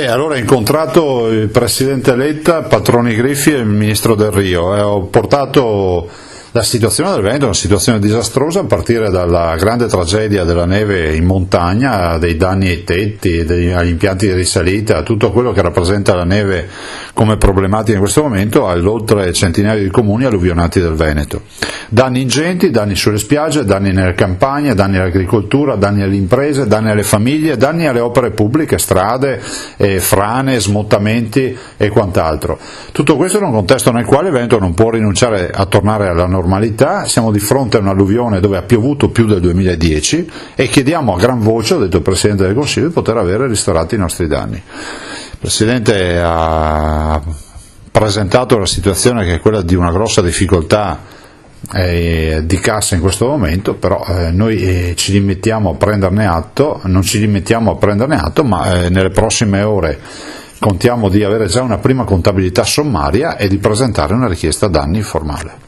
Allora ho incontrato il Presidente Letta, Patroni Griffi e il Ministro Del Rio e ho portato la situazione del Veneto è una situazione disastrosa, a partire dalla grande tragedia della neve in montagna, dei danni ai tetti, agli impianti di risalita, a tutto quello che rappresenta la neve come problematica in questo momento, all'oltre centinaia di comuni alluvionati del Veneto. Danni ingenti, danni sulle spiagge, danni nelle campagne, danni all'agricoltura, danni alle imprese, danni alle famiglie, danni alle opere pubbliche, strade, frane, smottamenti e quant'altro. Tutto questo in un contesto nel quale il Veneto non può rinunciare a tornare alla normalità. Siamo di fronte a un'alluvione dove ha piovuto più del 2010 e chiediamo a gran voce, ha detto il Presidente del Consiglio, di poter avere ristorati i nostri danni. Il Presidente ha presentato la situazione che è quella di una grossa difficoltà di cassa in questo momento, però noi ci rimettiamo a prenderne atto, non ci rimettiamo a prenderne atto, ma nelle prossime ore contiamo di avere già una prima contabilità sommaria e di presentare una richiesta danni formale.